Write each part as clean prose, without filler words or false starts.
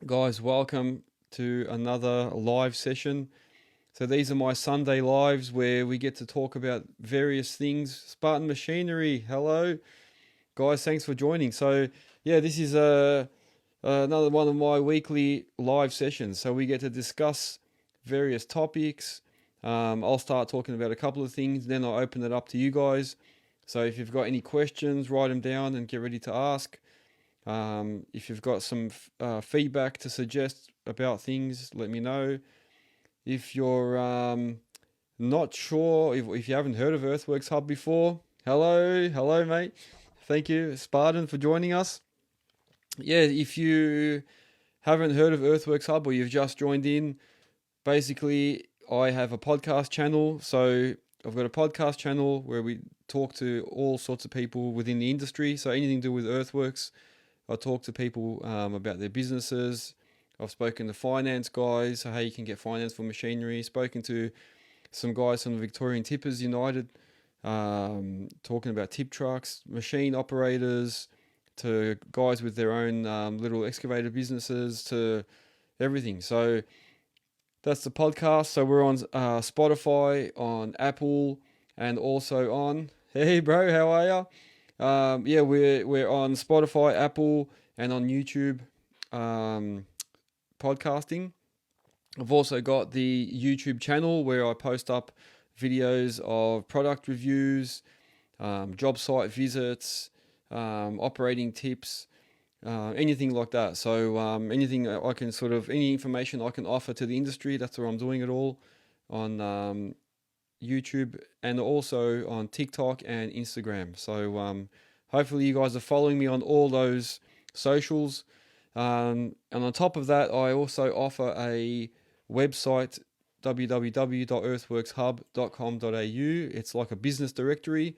Guys, welcome to another live session. So these are my Sunday lives where we get to talk about various things. Spartan Machinery, hello. Guys, thanks for joining. So yeah, this is another one of my weekly live sessions. So we get to discuss various topics. I'll start talking about a couple of things, then I'll open it up to you guys. So if you've got any questions, write them down and get ready to ask. If you've got some feedback to suggest about things, let me know. If you're not sure, if you haven't heard of Earthworks Hub before, hello mate. Thank you, Spartan, for joining us. Yeah, if you haven't heard of Earthworks Hub or you've just joined in, basically I have a podcast channel. So I've got a podcast channel where we talk to all sorts of people within the industry. So anything to do with earthworks, I talk to people about their businesses. I've spoken to finance guys, how you can get finance for machinery. Spoken to some guys from the Victorian Tippers United, talking about tip trucks, machine operators, to guys with their own little excavator businesses, to everything. So that's the podcast. So we're on Spotify, on Apple, and also on... Hey bro, how are you? Yeah, we're on Spotify, Apple, and on YouTube podcasting. I've also got the YouTube channel where I post up videos of product reviews, job site visits, operating tips, anything like that. So anything I can any information I can offer to the industry, that's where I'm doing it all on YouTube, and also on TikTok and Instagram. So hopefully you guys are following me on all those socials. And on top of that, I also offer a website, www.earthworkshub.com.au. It's like a business directory.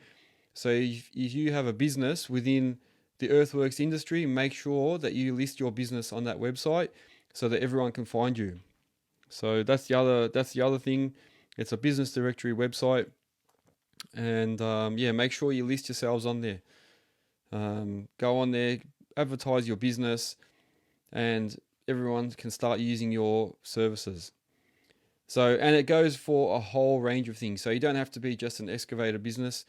So if you have a business within the earthworks industry, make sure that you list your business on that website so that everyone can find you. So that's the other thing. It's a business directory website, and yeah, make sure you list yourselves on there. Go on there, advertise your business, and everyone can start using your services. So, and it goes for a whole range of things. So you don't have to be just an excavator business.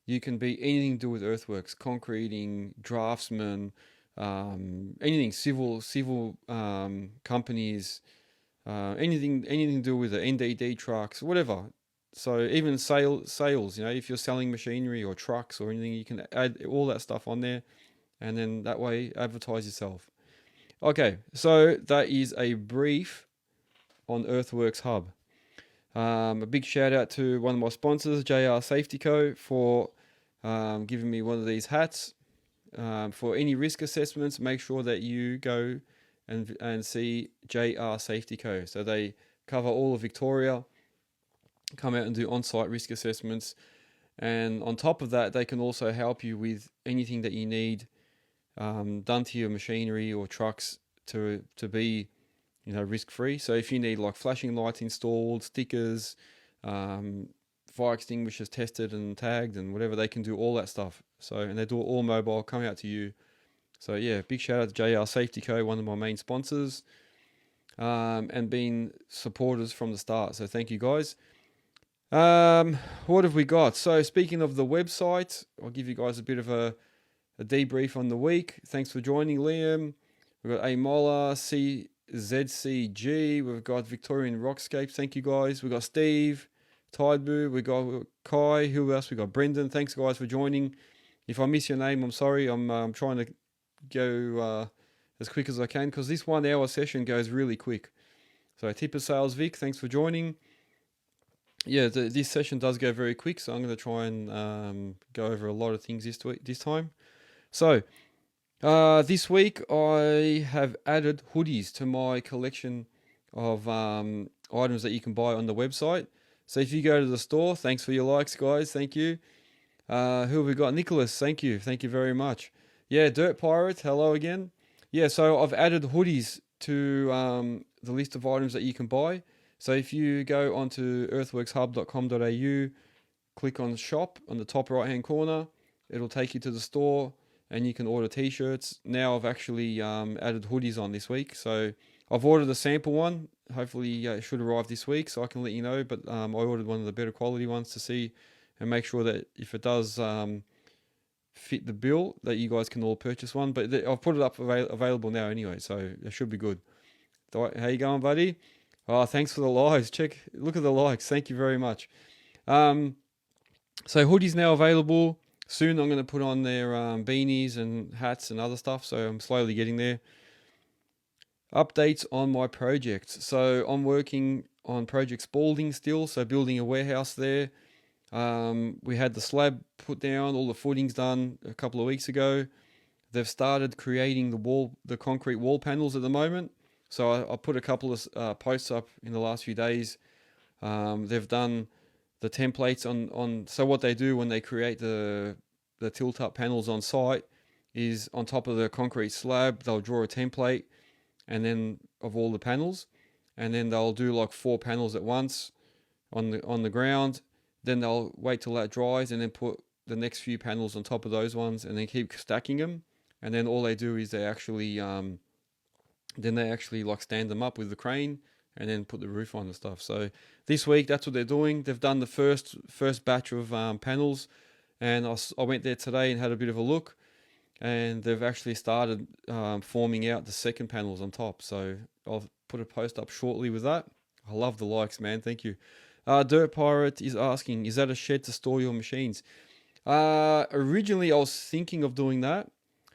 You can be anything to do with earthworks, concreting, draftsman, anything, civil companies, anything to do with the NDD trucks, whatever. So even sales, if you're selling machinery or trucks or anything, you can add all that stuff on there, and then that way advertise yourself. Okay, so that is a brief on Earthworks Hub. A big shout out to one of my sponsors, JR Safety Co, for giving me one of these hats. For any risk assessments, make sure that you go and see JR Safety Co. So they cover all of Victoria, come out and do on-site risk assessments. And on top of that, they can also help you with anything that you need done to your machinery or trucks to be risk-free. So if you need like flashing lights installed, stickers, fire extinguishers tested and tagged and whatever, they can do all that stuff. So, and they do it all mobile, come out to you. So yeah, big shout out to JR Safety Co, one of my main sponsors, and been supporters from the start. So thank you guys. What have we got? So speaking of the website, I'll give you guys a bit of a debrief on the week. Thanks for joining, Liam. We've got A Moller, ZCG. We've got Victorian Rockscapes. Thank you guys. We've got Steve, Tideboo. We've got Kai. Who else? We've got Brendan. Thanks guys for joining. If I miss your name, I'm sorry. I'm trying to go as quick as I can because this 1 hour session goes really quick. So Tipper Sales Vic, thanks for joining. Yeah, this session does go very quick, so I'm going to try and go over a lot of things this time. So this week I have added hoodies to my collection of items that you can buy on the website. So if you go to the store, thanks for your likes, guys. Thank you. Who have we got? Nicholas, thank you very much. Yeah, Dirt Pirate, hello again. Yeah, so I've added hoodies to the list of items that you can buy. So if you go onto earthworkshub.com.au, click on shop on the top right hand corner, it'll take you to the store. and you can order t-shirts. Now I've actually added hoodies on this week, so I've ordered a sample one. Hopefully it should arrive this week, so I can let you know. But I ordered one of the better quality ones to see and make sure that if it does fit the bill, that you guys can all purchase one. But I've put it up available now anyway, so it should be good. How you going, buddy? Oh, thanks for the likes. Look at the likes. Thank you very much. So hoodies now available. Soon I'm going to put on their beanies and hats and other stuff. So I'm slowly getting there. Updates on my projects. So I'm working on Project Spalding still. So building a warehouse there. We had the slab put down, all the footings done a couple of weeks ago. They've started creating the concrete wall panels at the moment. So I put a couple of posts up in the last few days. They've done the templates on. So what they do when they create the tilt-up panels on site is on top of the concrete slab, they'll draw a template and then of all the panels, and then they'll do like 4 panels at once on the ground. Then they'll wait till that dries and then put the next few panels on top of those ones and then keep stacking them. And then all they do is they actually like stand them up with the crane and then put the roof on and stuff. So this week, that's what they're doing. They've done the first batch of panels, and I went there today and had a bit of a look, and they've actually started forming out the second panels on top. So I'll put a post up shortly with that. I love the likes, man. Thank you. Dirt Pirate is asking, is that a shed to store your machines? Originally, I was thinking of doing that,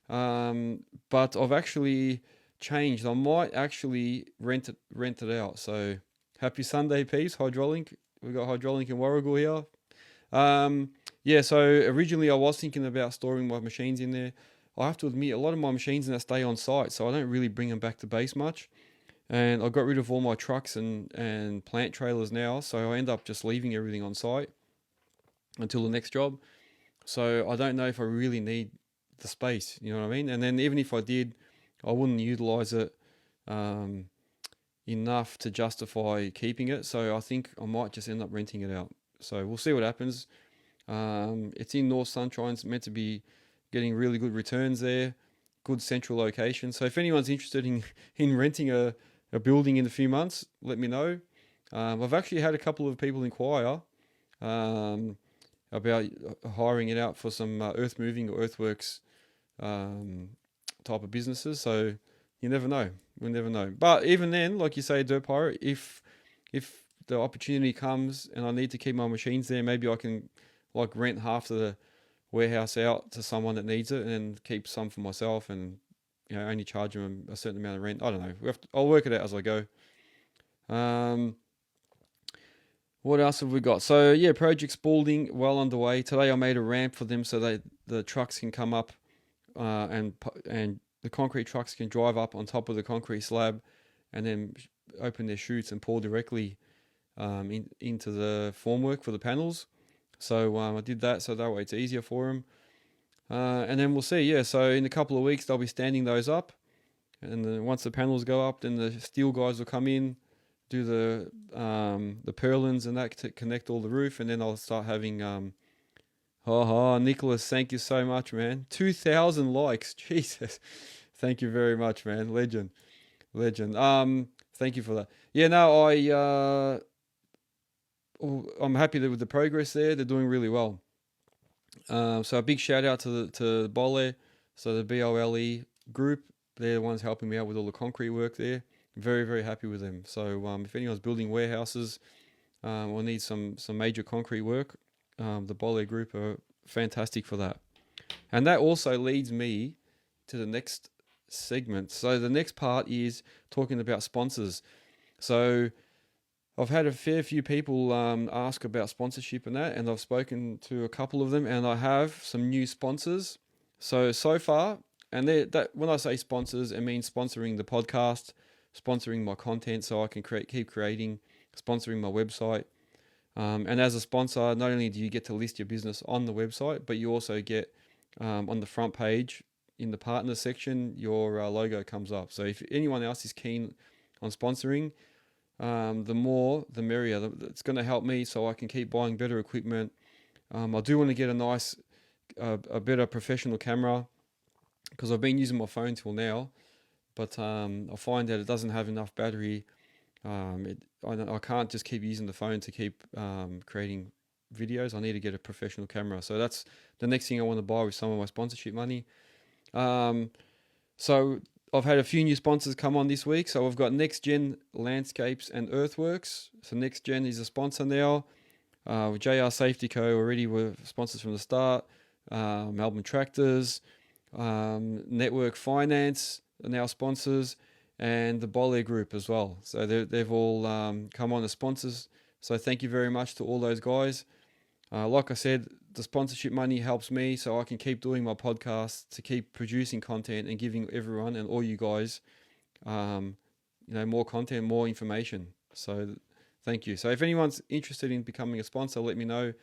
but I've actually changed. I might actually rent it out. So happy Sunday, peeps. Hydraulic. We've got Hydraulic in Warragul here. Yeah, so originally I was thinking about storing my machines in there. I have to admit, a lot of my machines now stay on site, so I don't really bring them back to base much. And I got rid of all my trucks and plant trailers now, so I end up just leaving everything on site until the next job. So I don't know if I really need the space, you know what I mean? And then even if I did, I wouldn't utilize it enough to justify keeping it. So I think I might just end up renting it out. So we'll see what happens. It's in North Sunshine. It's meant to be getting really good returns there. Good central location. So if anyone's interested in renting a building in a few months, let me know. I've actually had a couple of people inquire about hiring it out for some earth moving or earthworks type of businesses. So you never know. We'll never know. But even then, like you say, Dirt Pirate, if the opportunity comes and I need to keep my machines there, maybe I can like rent half of the warehouse out to someone that needs it and keep some for myself, and only charge them a certain amount of rent. I don't know. I'll work it out as I go. What else have we got? So yeah, Project Spalding well underway. Today I made a ramp for them so the trucks can come up and the concrete trucks can drive up on top of the concrete slab and then open their chutes and pour directly into the formwork for the panels. So I did that so that way it's easier for them. And then we'll see. Yeah, so in a couple of weeks they'll be standing those up, and then once the panels go up, then the steel guys will come in, do the purlins and that to connect all the roof, and then I'll start having Nicholas, thank you so much, man. 2,000 likes. Jesus. Thank you very much, man. Legend. Thank you for that. Yeah, no, I'm happy with the progress there. They're doing really well. So a big shout out to Bole, so the Bole Group. They're the ones helping me out with all the concrete work there. Very, very happy with them. So if anyone's building warehouses or needs some major concrete work, the Bole Group are fantastic for that. And that also leads me to the next segment. So the next part is talking about sponsors. So I've had a fair few people ask about sponsorship and that, and I've spoken to a couple of them, and I have some new sponsors. So far, and when I say sponsors, it means sponsoring the podcast, sponsoring my content so I can keep creating, sponsoring my website. And as a sponsor, not only do you get to list your business on the website, but you also get on the front page in the partner section, your logo comes up. So if anyone else is keen on sponsoring, the more, the merrier. It's going to help me so I can keep buying better equipment. I do want to get a better professional camera because I've been using my phone till now, but I find that it doesn't have enough battery. I can't just keep using the phone to keep creating videos. I need to get a professional camera. So that's the next thing I want to buy with some of my sponsorship money. So I've had a few new sponsors come on this week. So I've got NexGen Landscapes and Earthworks. So NexGen is a sponsor now. JR Safety Co. already were sponsors from the start. Melbourne Tractors, Network Finance are now sponsors, and the Bole Group as well. So they've all come on as sponsors. So thank you very much to all those guys. Like I said, the sponsorship money helps me so I can keep doing my podcast, to keep producing content and giving everyone and all you guys, more content, more information. So thank you. So if anyone's interested in becoming a sponsor, let me know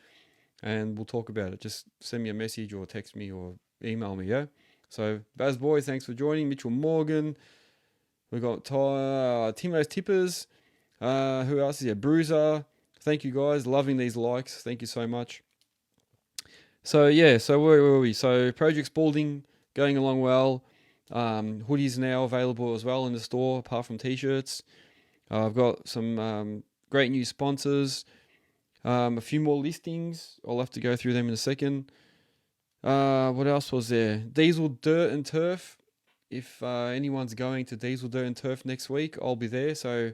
and we'll talk about it. Just send me a message or text me or email me, yeah? So Baz Boy, thanks for joining. Mitchell Morgan. We've got Timo's Tippers. Who else is here? Bruiser. Thank you guys. Loving these likes. Thank you so much. So yeah, so where were we? So Project Spalding going along well. Hoodies now available as well in the store, apart from t-shirts. I've got some great new sponsors. A few more listings. I'll have to go through them in a second. What else was there? Diesel Dirt and Turf. If anyone's going to Diesel Dirt and Turf next week, I'll be there. So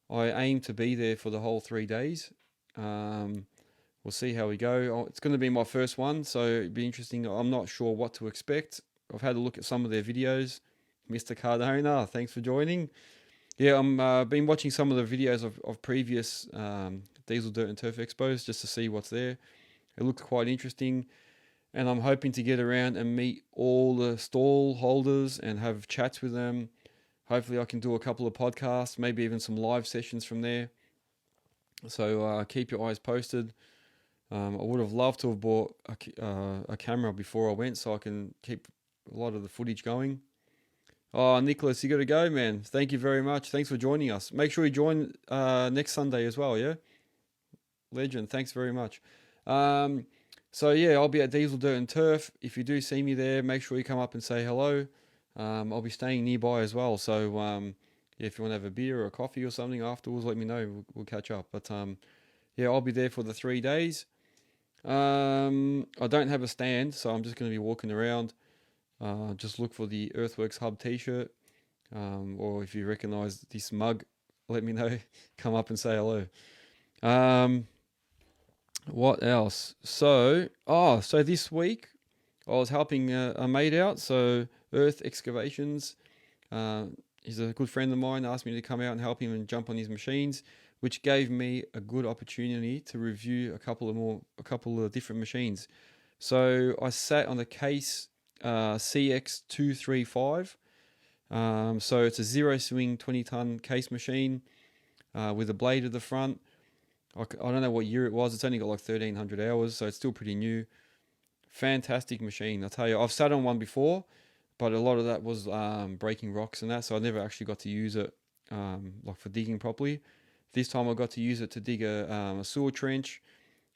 I aim to be there for the whole 3 days. We'll see how we go. It's going to be my first one, so it'd be interesting. I'm not sure what to expect. I've had a look at some of their videos. Mr. Cardona, thanks for joining. Yeah, I'm been watching some of the videos of previous Diesel Dirt and Turf Expos just to see what's there. It looks quite interesting, and I'm hoping to get around and meet all the stall holders and have chats with them. Hopefully I can do a couple of podcasts, maybe even some live sessions from there. So keep your eyes posted. I would have loved to have bought a camera before I went so I can keep a lot of the footage going. Oh, Nicholas, you got to go, man. Thank you very much. Thanks for joining us. Make sure you join next Sunday as well, yeah? Legend, thanks very much. So yeah, I'll be at Diesel Dirt and Turf. If you do see me there, make sure you come up and say hello. I'll be staying nearby as well. So if you want to have a beer or a coffee or something afterwards, let me know. We'll catch up. But yeah, I'll be there for the 3 days. I don't have a stand, so I'm just going to be walking around. Just look for the Earthworks Hub t-shirt. Or if you recognize this mug, let me know. Come up and say hello. What else? So this week I was helping a mate out. So Earth Excavations, he's a good friend of mine, asked me to come out and help him and jump on his machines, which gave me a good opportunity to review a couple of different machines. So I sat on the Case CX235. So it's a zero swing 20-ton case machine with a blade at the front. I don't know what year it was. It's only got like 1,300 hours, so it's still pretty new. Fantastic machine. I'll tell you, I've sat on one before, but a lot of that was breaking rocks and that, so I never actually got to use it like for digging properly. This time I got to use it to dig a sewer trench,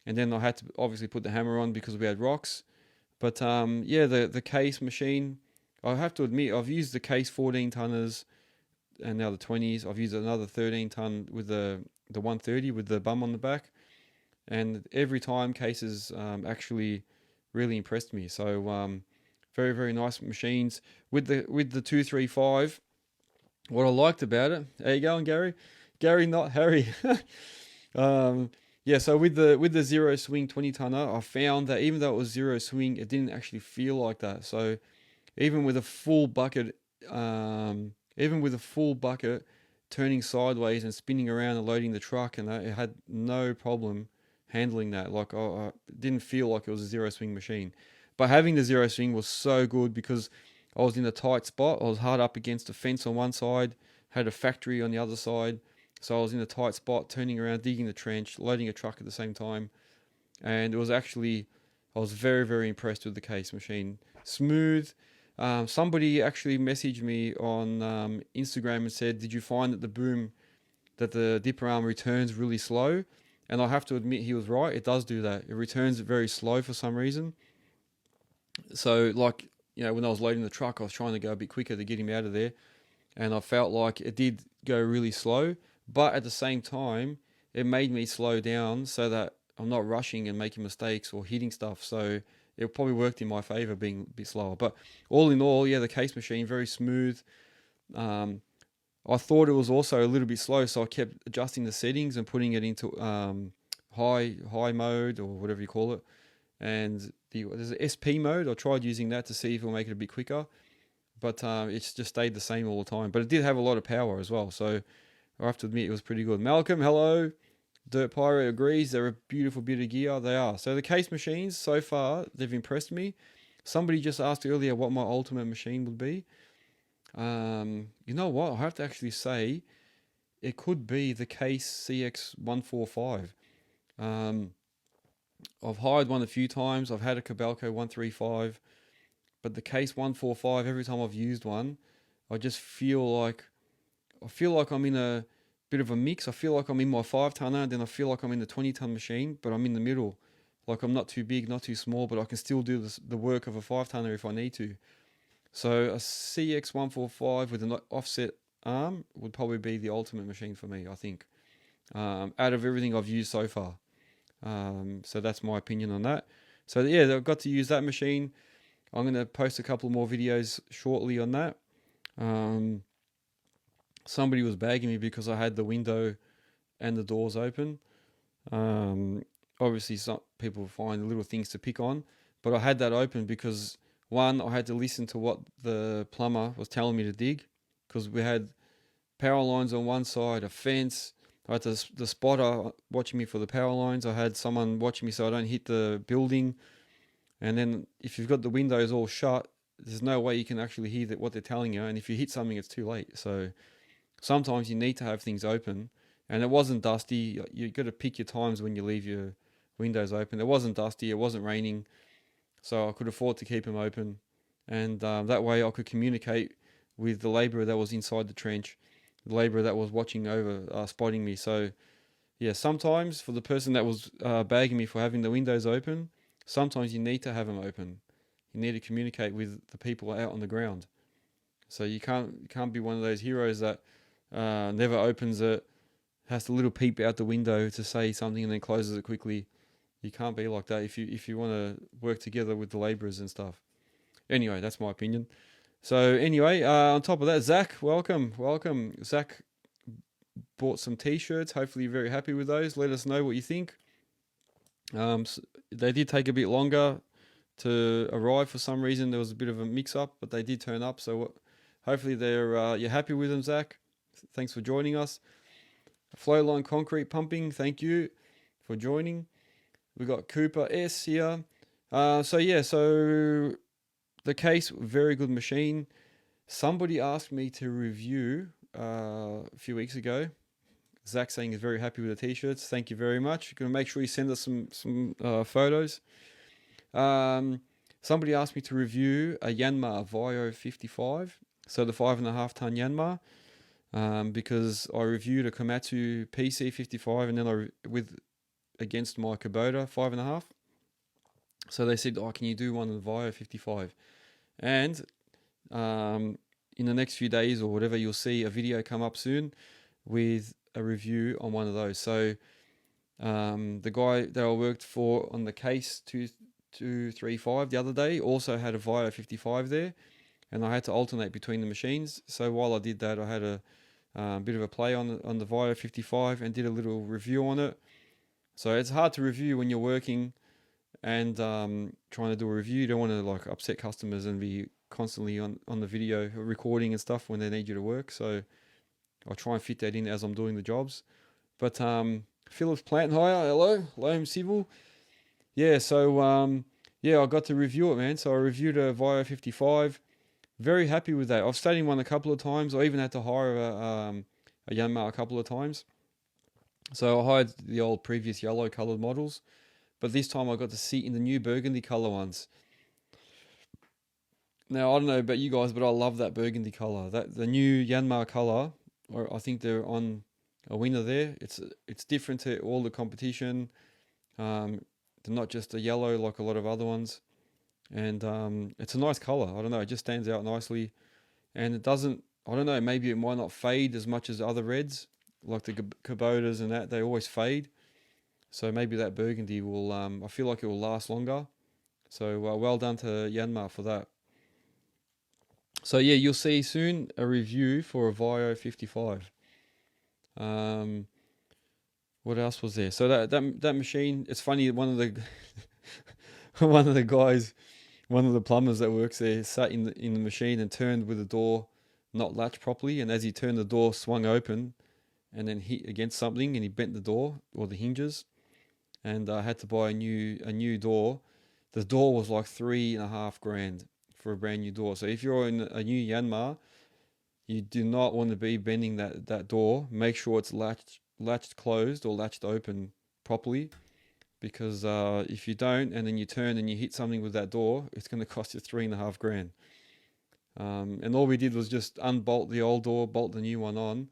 and then I had to obviously put the hammer on because we had rocks. But yeah, the Case machine, I have to admit, I've used the Case 14 tonners and now the 20s. I've used another 13 ton with the 130 with the bum on the back, and every time Cases actually really impressed me. So very, very nice machines with the 235. What I liked about it, how you going, Gary, not Harry. Yeah, so with the zero swing 20 tonner, I found that even though it was zero swing, it didn't actually feel like that. So even with a full bucket, turning sideways and spinning around and loading the truck, and it had no problem handling that. Like I didn't feel like it was a zero swing machine. But having the zero swing was so good because I was in a tight spot. I was hard up against a fence on one side, had a factory on the other side. So I was in a tight spot, turning around, digging the trench, loading a truck at the same time. And it was actually, I was very, very impressed with the Case machine. Smooth. Somebody actually messaged me on Instagram and said, did you find that the dipper arm returns really slow? And I have to admit he was right. It does do that. It returns very slow for some reason. So like when I was loading the truck, I was trying to go a bit quicker to get him out of there, and I felt like it did go really slow, but at the same time, it made me slow down so that I'm not rushing and making mistakes or hitting stuff. So it probably worked in my favor being a bit slower. But all in all, yeah, the Case machine, very smooth. I thought it was also a little bit slow, so I kept adjusting the settings and putting it into high mode, or whatever you call it. And there's an SP mode. I tried using that to see if it'll make it a bit quicker, but it's just stayed the same all the time. But it did have a lot of power as well, so I have to admit it was pretty good. Malcolm, hello. Dirt Pirate agrees. They're a beautiful bit of gear. They are. So the Case machines, so far, they've impressed me. Somebody just asked earlier what my ultimate machine would be. You know what? I have to actually say it could be the Case CX145. I've hired one a few times. I've had a Cabelco 135, but the Case 145, every time I've used one, I just feel like I'm in a bit of a mix. I feel like I'm in my 5-tonner, then I feel like I'm in the 20-ton machine, but I'm in the middle. Like I'm not too big, not too small, but I can still do the work of a 5-tonner if I need to. So a CX145 with an offset arm would probably be the ultimate machine for me, I think, out of everything I've used so far. So that's my opinion on that. So yeah, I've got to use that machine. I'm going to post a couple more videos shortly on that. Somebody was bagging me because I had the window and the doors open. Obviously, some people find little things to pick on, but I had that open because, one, I had to listen to what the plumber was telling me to dig, because we had power lines on one side, a fence. I had the spotter watching me for the power lines. I had someone watching me so I don't hit the building. And then if you've got the windows all shut, there's no way you can actually hear what they're telling you. And if you hit something, it's too late. So sometimes you need to have things open. And it wasn't dusty. You've got to pick your times when you leave your windows open. It wasn't dusty. It wasn't raining. So I could afford to keep them open. And that way I could communicate with the labourer that was inside the trench, the labourer that was watching over, spotting me. So yeah, sometimes for the person that was bagging me for having the windows open, sometimes you need to have them open. You need to communicate with the people out on the ground. So you can't be one of those heroes that never opens it, has a little peep out the window to say something and then closes it quickly. You can't be like that if you want to work together with the labourers and stuff. Anyway, that's my opinion. So anyway, on top of that, Zach, welcome. Zach bought some t-shirts. Hopefully you're very happy with those. Let us know what you think. They did take a bit longer to arrive for some reason. There was a bit of a mix-up, but they did turn up. So hopefully you're happy with them, Zach. Thanks for joining us. Flowline Concrete Pumping, thank you for joining. We got Cooper S here. So the Case, very good machine. Somebody asked me to review a few weeks ago. Zach saying he's very happy with the t-shirts. Thank you very much. Going to make sure you send us some photos. Somebody asked me to review a Yanmar Vio 55, so the 5.5 ton Yanmar, because I reviewed a Komatsu PC 55 and then against my Kubota 5.5. So they said, "Oh, can you do one of the Vio 55?" And in the next few days or whatever, you'll see a video come up soon with a review on one of those. So the guy that I worked for on the Case 235 the other day also had a Vio 55 there, and I had to alternate between the machines. So while I did that, I had a bit of a play on the Vio 55 and did a little review on it. So it's hard to review when you're working and trying to do a review. You don't want to upset customers and be constantly on the video recording and stuff when they need you to work. So I'll try and fit that in as I'm doing the jobs. But Phillips Plant Hire, hello, Loam Civil. Yeah, so I got to review it, man. So I reviewed a Vio 55. Very happy with that. I've stayed in one a couple of times. I even had to hire a Yanmar a couple of times. So I hired the old previous yellow coloured models, but this time I got to sit in the new burgundy colour ones. Now, I don't know about you guys, but I love that burgundy colour. The new Yanmar colour, or I think they're on a winner there. It's different to all the competition. They're not just a yellow like a lot of other ones. and it's a nice color. I don't know, it just stands out nicely, and it doesn't. I don't know, maybe it might not fade as much as other reds, like the Kubotas and that. They always fade, so maybe that burgundy will. I feel like it will last longer. So well done to Yanmar for that. So yeah, you'll see soon a review for a Vio 55. What else was there? So that machine. It's funny. One of the one of the guys, one of the plumbers that works there, sat in the machine and turned with the door not latched properly. And as he turned, the door swung open, and then hit against something, and he bent the door or the hinges, and I had to buy a new door. The door was like 3.5 grand for a brand new door. So if you're in a new Yanmar, you do not want to be bending that door. Make sure it's latched closed or latched open properly, because if you don't, and then you turn and you hit something with that door, it's going to cost you 3.5 grand. And all we did was just unbolt the old door, bolt the new one on,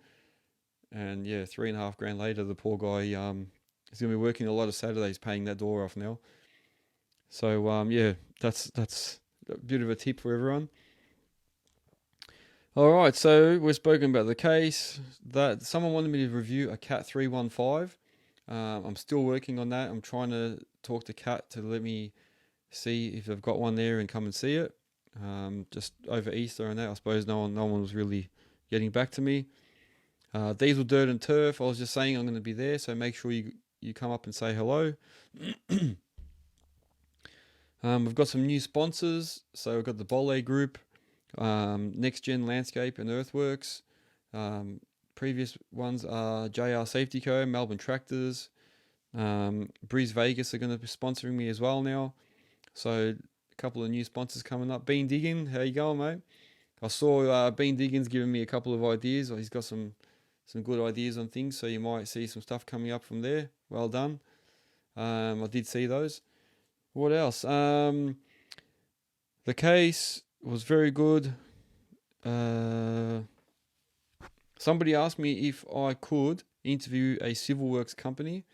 and yeah, 3.5 grand later, the poor guy is going to be working a lot of Saturdays paying that door off now. So yeah, that's a bit of a tip for everyone. All right, so we've spoken about the case. That someone wanted me to review a Cat 315. I'm still working on that. I'm trying to talk to Cat to let me see if they've got one there and come and see it. Just over Easter and that, I suppose no one was really getting back to me. Diesel Dirt and Turf, I was just saying I'm going to be there, so make sure you come up and say hello. We've got some new sponsors. So we've got the Bole Group, NexGen Landscape and Earthworks. Previous ones are JR Safety Co, Melbourne Tractors. Breeze Vegas are going to be sponsoring me as well now. So a couple of new sponsors coming up. Bean Diggin, how you going, mate? I saw Bean Diggin's giving me a couple of ideas. He's got some good ideas on things, so you might see some stuff coming up from there. Well done. I did see those. What else? The case was very good. Somebody asked me if I could interview a civil works company.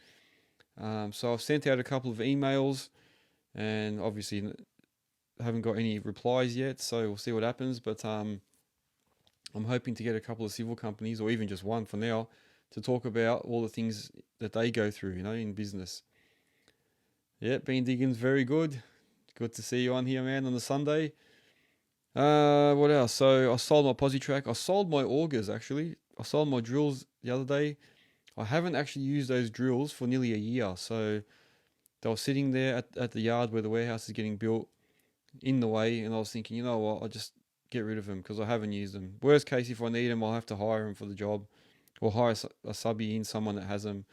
So I've sent out a couple of emails, and obviously haven't got any replies yet. So we'll see what happens. But I'm hoping to get a couple of civil companies, or even just one for now, to talk about all the things that they go through, in business. Yeah, Bean Diggins, very good. Good to see you on here, man, on the Sunday. What else? So I sold my PosiTrack. I sold my augers, actually. I sold my drills the other day. I haven't actually used those drills for nearly a year. So they were sitting there at the yard where the warehouse is getting built in the way. And I was thinking, you know what, I'll just get rid of them because I haven't used them. Worst case, if I need them, I'll have to hire them for the job, or hire a subby in, someone that has them.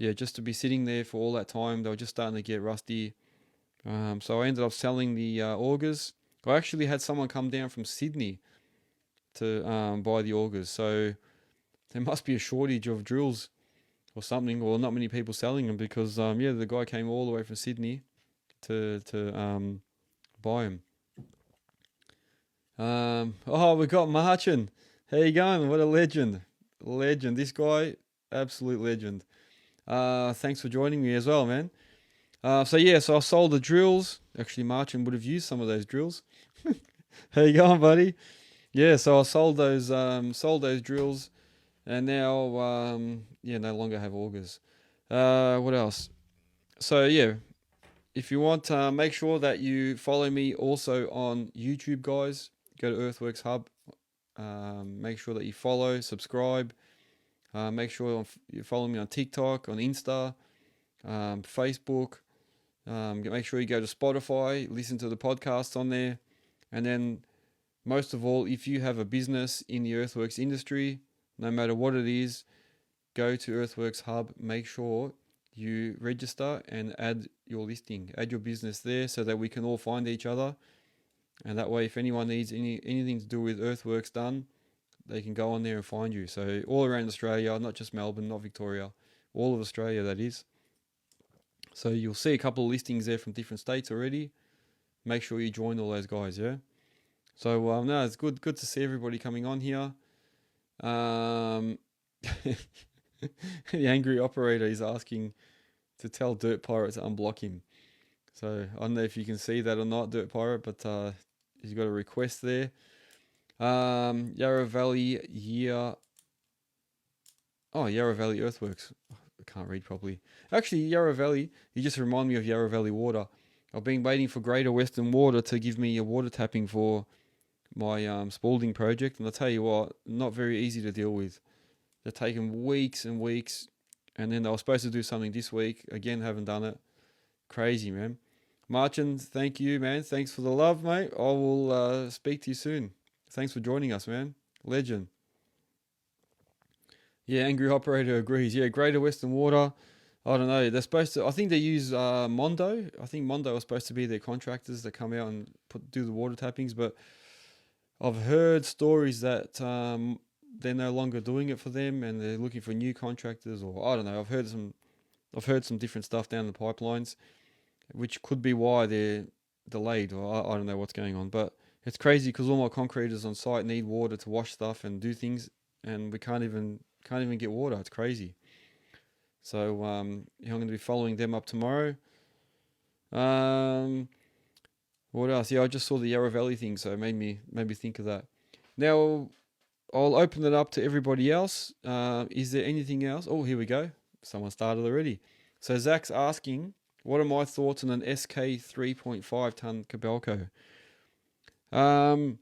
Yeah, just to be sitting there for all that time, they were just starting to get rusty. So I ended up selling the augers. I actually had someone come down from Sydney to buy the augers. So there must be a shortage of drills or something, or not many people selling them, because yeah, the guy came all the way from Sydney to buy them. Oh, we got Marchin. How you going? What a legend. Legend. This guy, absolute legend. Thanks for joining me as well, man. So yeah, so I sold the drills. Actually, Marchin would have used some of those drills. How you going, buddy? Yeah, so I sold those drills, and now yeah, no longer have augers. What else? So yeah, if you want, make sure that you follow me also on YouTube, guys. Go to Earthworks Hub. Make sure that you follow, subscribe. Make sure you follow me on TikTok, on Insta, Facebook. Make sure you go to Spotify, listen to the podcast on there. And then, most of all, if you have a business in the earthworks industry, no matter what it is, go to Earthworks Hub. Make sure you register and add your listing, add your business there, so that we can all find each other. And that way, if anyone needs anything to do with earthworks done, they can go on there and find you. So all around Australia, not just Melbourne, not Victoria, all of Australia, that is. So you'll see a couple of listings there from different states already. Make sure you join all those guys, yeah? So no, it's good to see everybody coming on here. The angry operator is asking to tell Dirt Pirate to unblock him. So I don't know if you can see that or not, Dirt Pirate, but he's got a request there. Yarra Valley Yarra Valley Earthworks. I can't read properly. Actually, Yarra Valley, you just remind me of Yarra Valley Water. I've been waiting for Greater Western Water to give me a water tapping for my Spalding project, and I'll tell you what, not very easy to deal with. They're taking weeks and weeks, and then they were supposed to do something this week. Again, haven't done it. Crazy, man. Martin, thank you, man. Thanks for the love, mate. I will speak to you soon. Thanks for joining us, man. Legend. Yeah, Angry Operator agrees. Yeah, Greater Western Water. I don't know. They're supposed to. I think they use Mondo. I think Mondo are supposed to be their contractors that come out and do the water tappings. But I've heard stories that they're no longer doing it for them, and they're looking for new contractors. Or I don't know. I've heard some different stuff down the pipelines, which could be why they're delayed. Or I don't know what's going on. But it's crazy because all my concreters on site need water to wash stuff and do things, and we can't even get water. It's crazy. So I'm going to be following them up tomorrow. What else? Yeah, I just saw the Yarra Valley thing, so it made me think of that. Now I'll open it up to everybody else. Is there anything else? Oh, here we go. Someone started already. So Zach's asking, what are my thoughts on an SK 3.5 ton Cabelco? A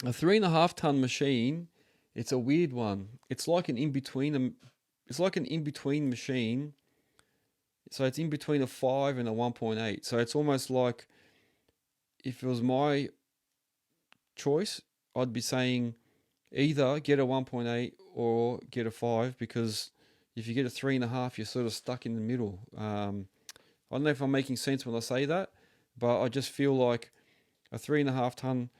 3.5 ton machine. It's a weird one. It's like an in-between. It's like an in-between machine. So it's in between a 5 and a 1.8. So it's almost like, if it was my choice, I'd be saying either get a 1.8 or get a 5, because if you get a 3.5, you're sort of stuck in the middle. I don't know if I'm making sense when I say that, but I just feel like a 3.5 ton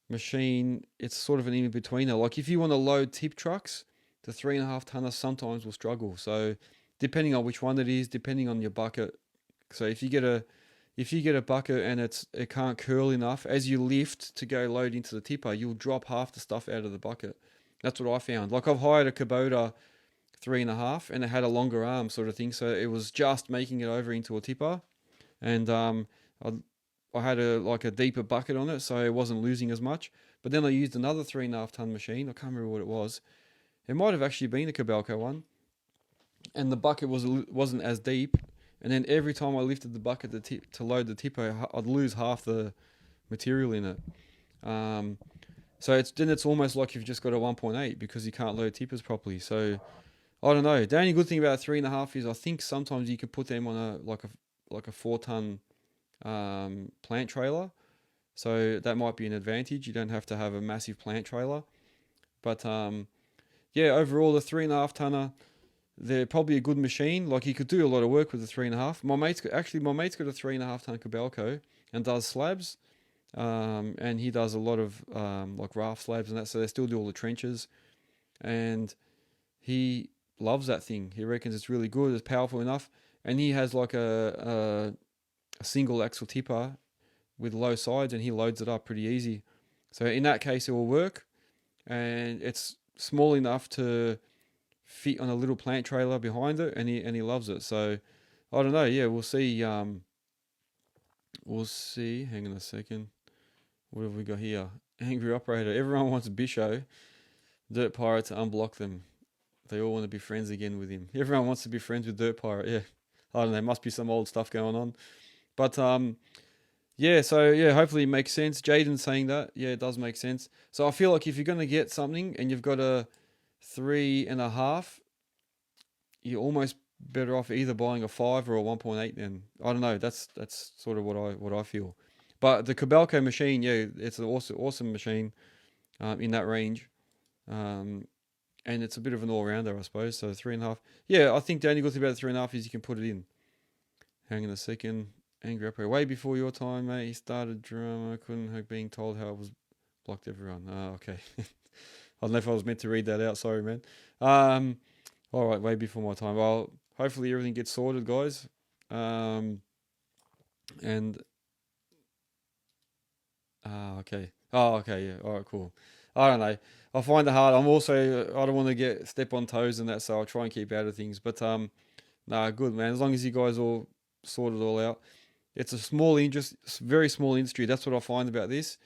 machine, it's sort of an in-betweener. Like if you want to load tip trucks, the 3.5 tonner sometimes will struggle. So depending on which one it is, depending on your bucket. So if you get a bucket and it can't curl enough, as you lift to go load into the tipper, you'll drop half the stuff out of the bucket. That's what I found. Like I've hired a Kubota 3.5 and it had a longer arm sort of thing, so it was just making it over into a tipper, and I had a deeper bucket on it, so it wasn't losing as much. But then I used another 3.5 ton machine. I can't remember what it was. It might have actually been a Cabelco one, and the bucket wasn't as deep. And then every time I lifted the bucket to load the tipper, I'd lose half the material in it. So it's almost like you've just got a 1.8 because you can't load tippers properly. So I don't know. The only good thing about 3.5 is I think sometimes you can put them on a 4 ton plant trailer. So that might be an advantage. You don't have to have a massive plant trailer. But yeah, overall the 3.5 tonner, they're probably a good machine. Like you could do a lot of work with the 3.5. My mate's got a 3.5 ton Cabelco and does slabs. And he does a lot of like raft slabs and that, so they still do all the trenches. And he loves that thing. He reckons it's really good, it's powerful enough. And he has like a single axle tipper with low sides, and he loads it up pretty easy. So in that case, it will work, and it's small enough to fit on a little plant trailer behind it, and he loves it. So I don't know. Yeah, we'll see. We'll see. Hang on a second. What have we got here? Angry Operator. Everyone wants Bisho. Dirt Pirate to unblock them. They all want to be friends again with him. Everyone wants to be friends with Dirt Pirate. Yeah, I don't know. Must be some old stuff going on. But yeah. So yeah, hopefully it makes sense. Jaden's saying that. Yeah, it does make sense. So I feel like if you're going to get something and you've got a 3.5, you're almost better off either buying a 5 or a 1.8. Then I don't know. That's sort of what I feel. But the Cabelco machine, yeah, it's an awesome machine in that range. And it's a bit of an all-rounder, I suppose. So 3.5. Yeah, I think the only good thing about the 3.5 is you can put it in. Hang on a second. Angry Operator. Way before your time, mate. He started drama. Couldn't have been told how it was blocked everyone. Okay. I don't know if I was meant to read that out. Sorry, man. All right, way before my time. Well, hopefully everything gets sorted, guys. And okay. Oh, okay. Yeah. All right. Cool. I don't know. I find it hard. I don't want to step on toes and that, so I'll try and keep out of things. But nah, good man. As long as you guys all sort it all out. It's a small industry, very small industry. That's what I find about this.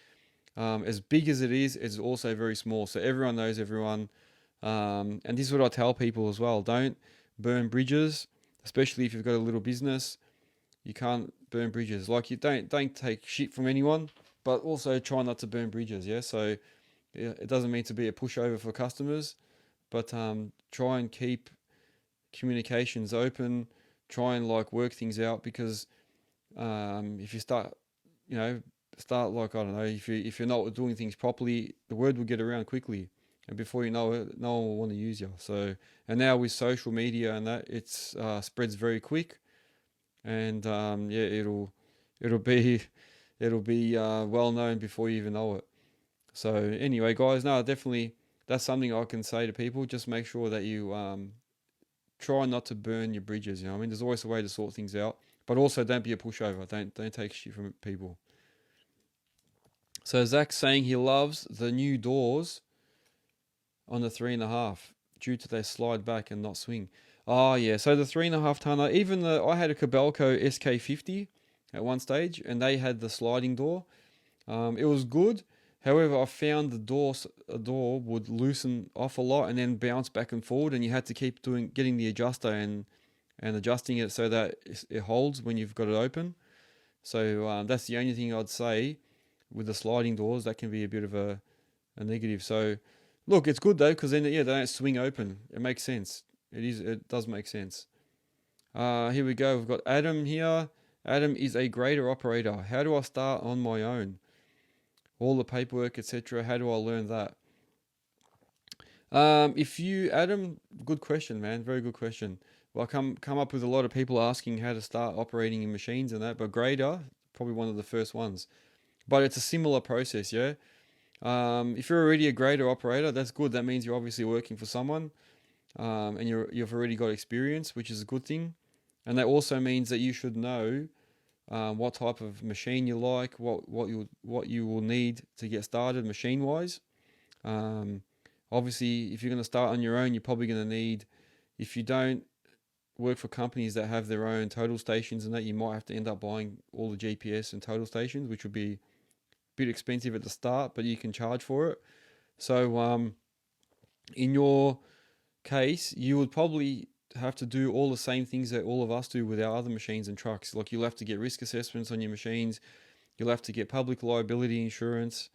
As big as it is, it's also very small. So everyone knows everyone. And this is what I tell people as well. Don't burn bridges, especially if you've got a little business. You can't burn bridges. Like, you don't take shit from anyone, but also try not to burn bridges. Yeah. So yeah, it doesn't mean to be a pushover for customers, but try and keep communications open. Try and like work things out, because if you start, you know, start like, I don't know, if you're not doing things properly, the word will get around quickly, and before you know it, no one will want to use you. So, and now with social media and that, it's spreads very quick, and yeah, it'll be it'll be well known before you even know it. So anyway, guys, no, definitely that's something I can say to people. Just make sure that you try not to burn your bridges. You know, I mean, there's always a way to sort things out, but also don't be a pushover. Don't take shit from people. So Zach's saying he loves the new doors on the 3.5 due to they slide back and not swing. Oh yeah, so the 3.5 tonner, even I had a Cabelco SK50 at one stage, and they had the sliding door. It was good. However, I found a door would loosen off a lot and then bounce back and forward, and you had to keep getting the adjuster and adjusting it so that it holds when you've got it open. So that's the only thing I'd say with the sliding doors. That can be a bit of a negative. So look, it's good though, because then yeah, they don't swing open. It makes sense. It does make sense. Here we go. We've got Adam here. Adam is a grader operator. How do I start on my own? All the paperwork, etc. How do I learn that? If you, Adam, good question, man. Very good question. Well, I come up with a lot of people asking how to start operating in machines and that, but grader, probably one of the first ones. But it's a similar process, yeah. If you're already a grader operator, that's good. That means you're obviously working for someone, and you've already got experience, which is a good thing. And that also means that you should know what type of machine you like, what you will need to get started machine wise. Obviously, if you're going to start on your own, you're probably going to need, if you don't work for companies that have their own total stations and that, you might have to end up buying all the GPS and total stations, which would be a bit expensive at the start, but you can charge for it. So in your case, you would probably have to do all the same things that all of us do with our other machines and trucks. Like, you'll have to get risk assessments on your machines. You'll have to get public liability insurance.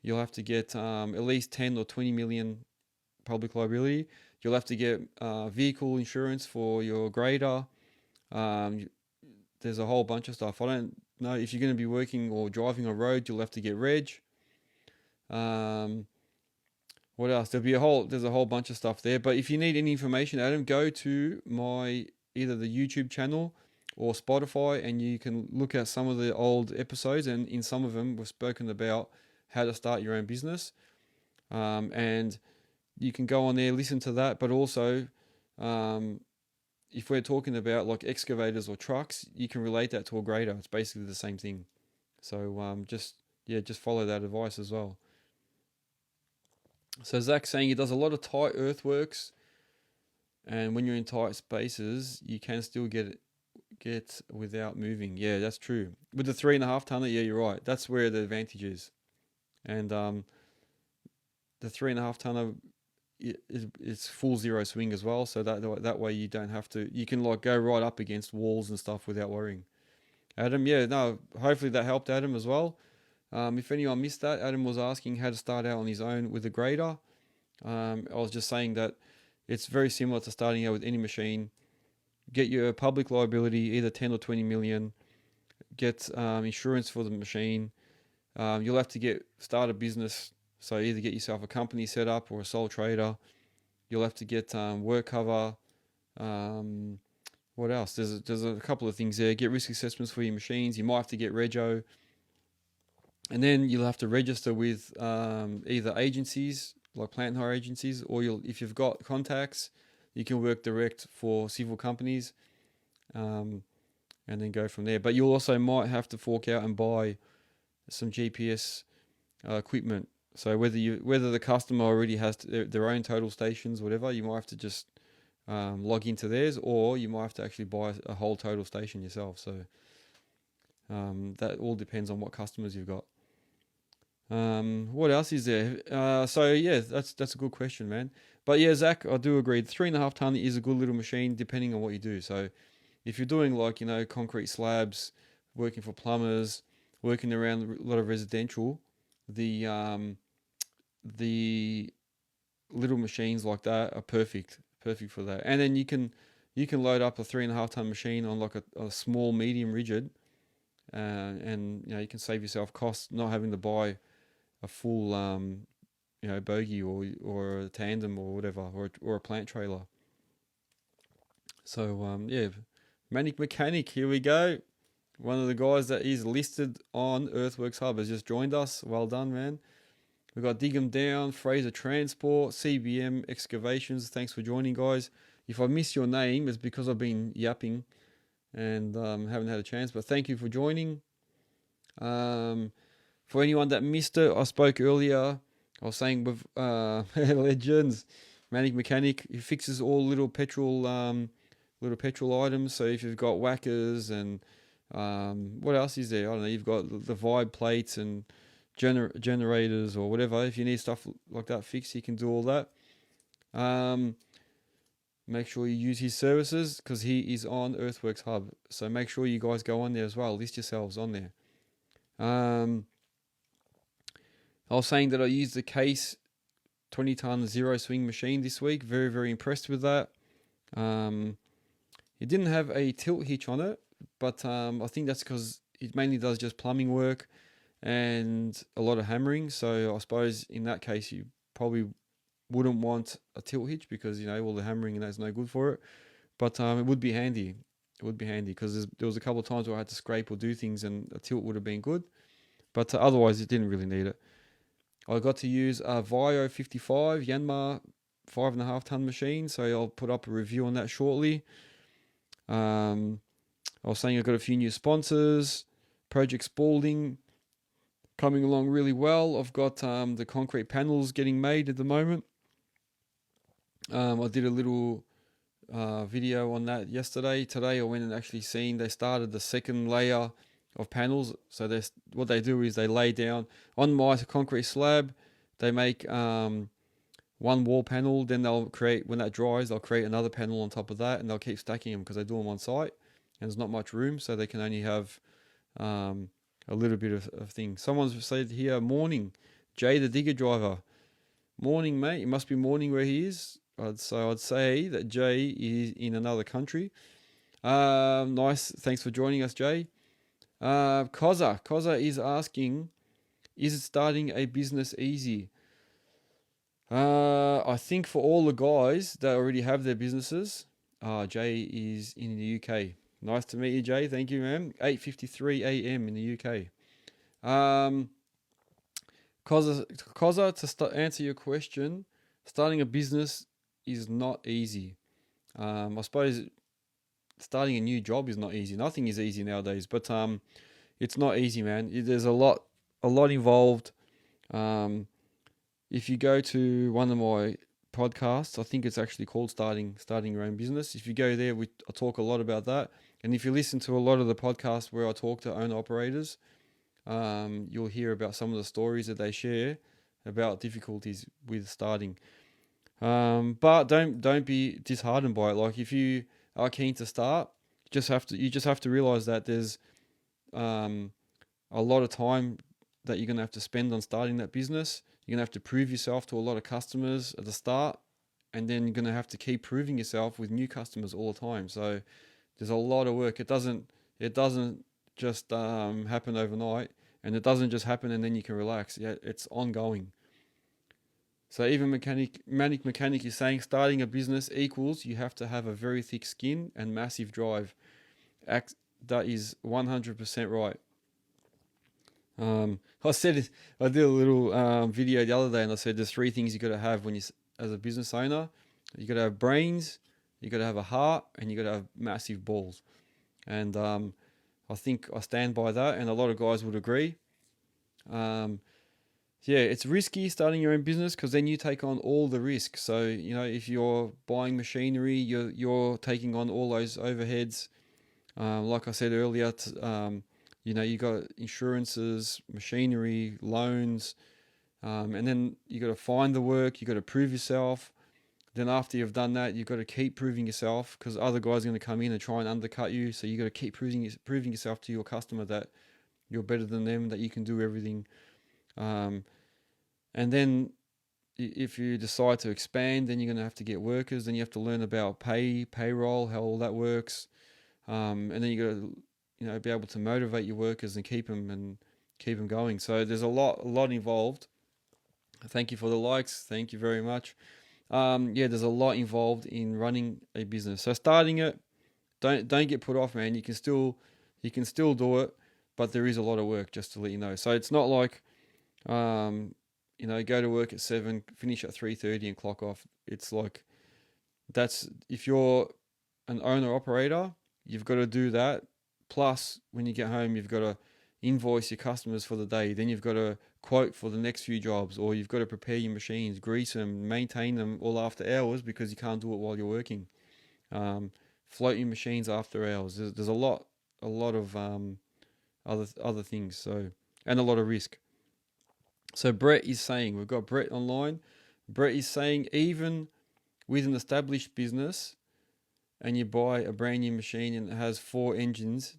You'll have to get at least 10 or 20 million public liability. You'll have to get vehicle insurance for your grader. Um, there's a whole bunch of stuff. I don't know if you're going to be working or driving on road. You'll have to get reg. What else? There's a whole bunch of stuff there. But if you need any information, Adam, go to my either the YouTube channel or Spotify, and you can look at some of the old episodes. And in some of them, we've spoken about how to start your own business. And you can go on there, listen to that. But also, if we're talking about like excavators or trucks, you can relate that to a grader. It's basically the same thing. So just follow that advice as well. So Zach's saying he does a lot of tight earthworks, and when you're in tight spaces, you can still get without moving. Yeah, that's true. With the 3.5 tonner, yeah, you're right. That's where the advantage is. And the 3.5 tonner it's full zero swing as well. So that way you don't have to. You can like go right up against walls and stuff without worrying. Adam, yeah, no. Hopefully that helped Adam as well. If anyone missed that, Adam was asking how to start out on his own with a grader. I was just saying that it's very similar to starting out with any machine. Get your public liability, either 10 or 20 million. Get insurance for the machine. You'll have to start a business, so either get yourself a company set up or a sole trader. You'll have to get work cover. What else? There's a couple of things there. Get risk assessments for your machines. You might have to get rego. And then you'll have to register with either agencies, like plant hire agencies, or if you've got contacts, you can work direct for civil companies, and then go from there. But you also might have to fork out and buy some GPS equipment. So whether the customer already has their own total stations, whatever, you might have to just log into theirs, or you might have to actually buy a whole total station yourself. So That all depends on what customers you've got. What else is there? So yeah, that's a good question, man. But yeah, Zach, I do agree. The 3.5 ton is a good little machine, depending on what you do. So if you're doing like concrete slabs, working for plumbers, working around a lot of residential, the little machines like that are perfect for that. And then you can load up a 3.5 ton machine on like a small medium rigid, and you can save yourself costs not having to buy a full bogey or a tandem or whatever, or a plant trailer. So yeah, Manic Mechanic, here we go. One of the guys that is listed on Earthworks Hub has just joined us. Well done, man. We've got Dig 'em Down, Fraser Transport, CBM Excavations. Thanks for joining, guys. If I miss your name, it's because I've been yapping and haven't had a chance. But thank you for joining. For anyone that missed it, I spoke earlier. I was saying with Legends, Manic Mechanic, he fixes all little petrol items. So if you've got whackers and what else is there? I don't know. You've got the vibe plates and generators or whatever. If you need stuff like that fixed, he can do all that. Make sure you use his services because he is on Earthworks Hub. So make sure you guys go on there as well. List yourselves on there. I was saying that I used the Case 20 ton zero swing machine this week. Very, very impressed with that. It didn't have a tilt hitch on it, but I think that's because it mainly does just plumbing work and a lot of hammering. So I suppose in that case, you probably wouldn't want a tilt hitch because, all the hammering and that's no good for it. But it would be handy. It would be handy because there was a couple of times where I had to scrape or do things and a tilt would have been good. But otherwise, it didn't really need it. I got to use a Vio 55 Yanmar 5.5 ton machine, so I'll put up a review on that shortly. I was saying I got a few new sponsors. Project Spalding coming along really well. I've got the concrete panels getting made at the moment. I did a little video on that yesterday. Today I went and actually seen they started the second layer of panels. So what they do is they lay down on my concrete slab. They make one wall panel. Then they'll create, when that dries, they'll create another panel on top of that, and they'll keep stacking them because they do them on site, and there's not much room, so they can only have a little bit of things. Someone's said here, morning, Jay the digger driver. Morning, mate. It must be morning where he is. So I'd say that Jay is in another country. Nice. Thanks for joining us, Jay. Koza is asking, is it starting a business easy? I think for all the guys that already have their businesses, Jay is in the UK. Nice to meet you, Jay. Thank you, man. 8:53 a.m. in the UK. Koza, to answer your question, starting a business is not easy. I suppose starting a new job is not easy. Nothing is easy nowadays, but it's not easy, man. There's a lot involved. If you go to one of my podcasts, I think it's actually called starting your own business. If you go there, I talk a lot about that. And if you listen to a lot of the podcasts where I talk to owner operators, you'll hear about some of the stories that they share about difficulties with starting. But don't be disheartened by it. Like if you are keen to start, you just have to realize that there's a lot of time that you're gonna have to spend on starting that business. You're gonna have to prove yourself to a lot of customers at the start, and then you're gonna have to keep proving yourself with new customers all the time. So there's a lot of work. It doesn't just happen overnight, and it doesn't just happen and then you can relax. Yeah, it's ongoing. So even Manic Mechanic is saying starting a business equals you have to have a very thick skin and massive drive. That is 100% right. I did a little video the other day, and I said there's 3 things you got to have when you, as a business owner. You got to have brains, you got to have a heart, and you got to have massive balls. And I think I stand by that, and a lot of guys would agree. Yeah, it's risky starting your own business because then you take on all the risk. So if you're buying machinery, you're taking on all those overheads. Like I said earlier, You got insurances, machinery, loans, and then you got to find the work. You got to prove yourself. Then after you've done that, you've got to keep proving yourself, because other guys are going to come in and try and undercut you. So you got to keep proving yourself to your customer that you're better than them, that you can do everything. And then if you decide to expand, then you're going to have to get workers. Then you have to learn about payroll, how all that works. And then you got to, be able to motivate your workers and keep them going. So there's a lot involved. Thank you for the likes. Thank you very much. There's a lot involved in running a business. So starting it, don't get put off, man. You can still do it, but there is a lot of work, just to let you know. So it's not like, go to work at 7, finish at 3:30 and clock off. It's like, if you're an owner operator, you've got to do that. Plus, when you get home, you've got to invoice your customers for the day. Then you've got to quote for the next few jobs, or you've got to prepare your machines, grease them, maintain them all after hours, because you can't do it while you're working. Float your machines after hours. There's a lot of other things. So, and a lot of risk. So Brett is saying, we've got Brett online. Brett is saying, even with an established business, and you buy a brand new machine and it has 4 engines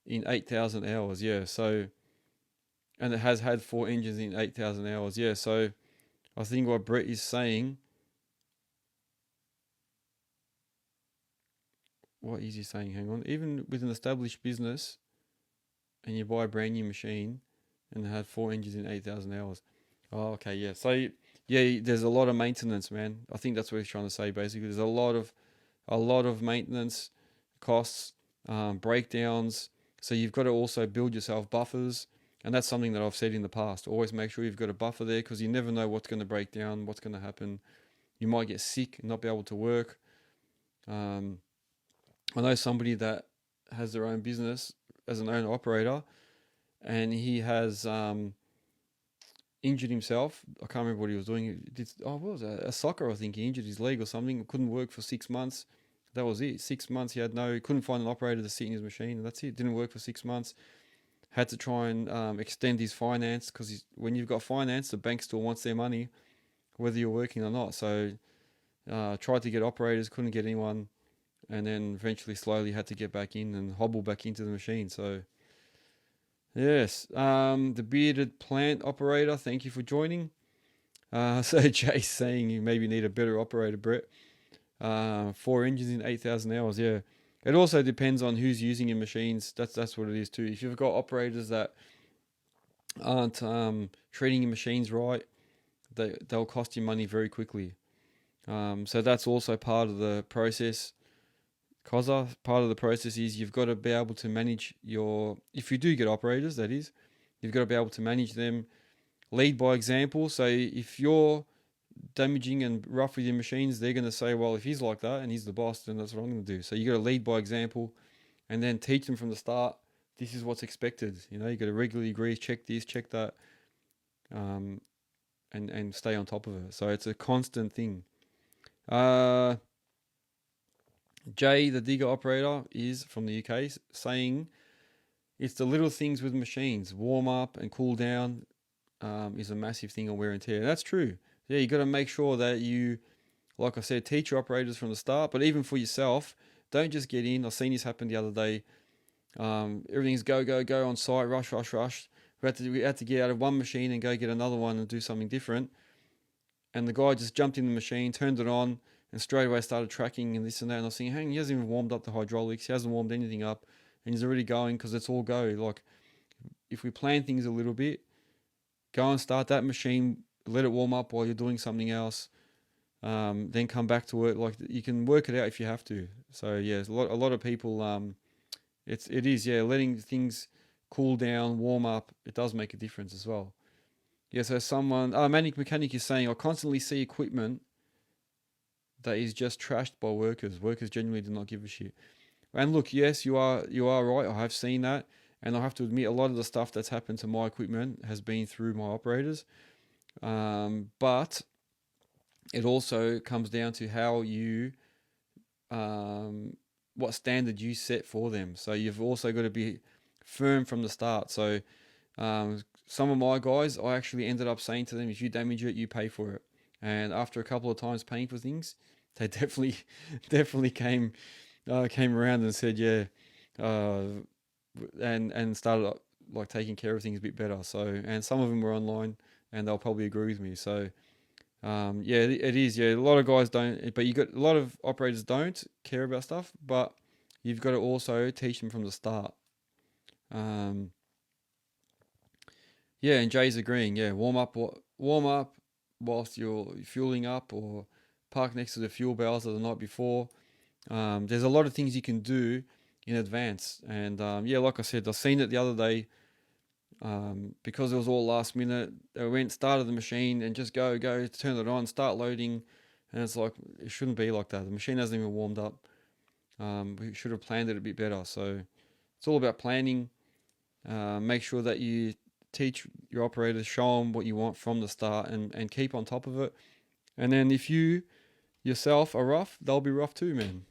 in 8,000 hours. Yeah. So, and it has had 4 engines in 8,000 hours. Yeah. So I think what Brett is saying, what is he saying? Hang on. Even with an established business and you buy a brand new machine and it had 4 engines in 8,000 hours. Oh, okay. Yeah. So yeah, there's a lot of maintenance, man. I think that's what he's trying to say. Basically, there's a lot of maintenance costs, breakdowns. So you've got to also build yourself buffers. And that's something that I've said in the past. Always make sure you've got a buffer there, because you never know what's going to break down, what's going to happen. You might get sick and not be able to work. I know somebody that has their own business as an owner operator, and he has injured himself. I can't remember what he was doing. What was that? A soccer, I think. He injured his leg or something. Couldn't work for 6 months. That was it. 6 months. He couldn't find an operator to sit in his machine, and that's it. Didn't work for 6 months. Had to try and extend his finance, because when you've got finance, the bank still wants their money, whether you're working or not. So tried to get operators, couldn't get anyone, and then eventually slowly had to get back in and hobble back into the machine. So yes, the bearded plant operator, thank you for joining. So Jay's saying you maybe need a better operator, Brett. 4 engines in 8,000 hours, yeah. It also depends on who's using your machines. That's what it is too. If you've got operators that aren't treating your machines right, they'll cost you money very quickly. So that's also part of the process. Part of the process is you've got to be able to manage if you do get operators, that is, you've got to be able to manage them, lead by example. So if you're damaging and rough with your machines, they're going to say, well, if he's like that and he's the boss, then that's what I'm going to do. So you got to lead by example, and then teach them from the start, this is what's expected. You got to regularly grease, check this, check that, and stay on top of it. So it's a constant thing. Jay, the digger operator, is from the UK, saying it's the little things with machines. Warm up and cool down is a massive thing on wear and tear. And that's true. Yeah, you got to make sure that you, like I said, teach your operators from the start. But even for yourself, don't just get in. I've seen this happen the other day. Everything's go on site, rush. We had to get out of one machine and go get another one and do something different. And the guy just jumped in the machine, turned it on, and straight away started tracking and this and that. And I was thinking, hang, he hasn't even warmed up the hydraulics. He hasn't warmed anything up. And he's already going, because it's all go. Like, if we plan things a little bit, go and start that machine, let it warm up while you're doing something else, then come back to it. Like, you can work it out if you have to. So yeah, a lot of people, it is letting things cool down, warm up. It does make a difference as well. Yeah, so someone, Manic Mechanic is saying, I constantly see equipment that is just trashed by workers. Workers genuinely do not give a shit. And look, yes, you are right. I have seen that, and I have to admit, a lot of the stuff that's happened to my equipment has been through my operators. But it also comes down to how you, what standard you set for them. So you've also got to be firm from the start. So some of my guys, I actually ended up saying to them, if you damage it, you pay for it. And after a couple of times paying for things, they definitely came around and said, yeah, and started like taking care of things a bit better. So, and some of them were online, and they'll probably agree with me. So, yeah, it is. Yeah, a lot of guys don't, but you got a lot of operators don't care about stuff, but you've got to also teach them from the start. Yeah, and Jay's agreeing. Yeah, warm up whilst you're fueling up, or park next to the fuel barrels the night before. There's a lot of things you can do in advance, and yeah, like I said, I seen it the other day. Because it was all last minute, they started the machine and just go, turn it on, start loading, and it's like it shouldn't be like that. The machine hasn't even warmed up. We should have planned it a bit better. So it's all about planning. Make sure that you teach your operators, show them what you want from the start, and keep on top of it. And then if you yourself are rough, they'll be rough too, man.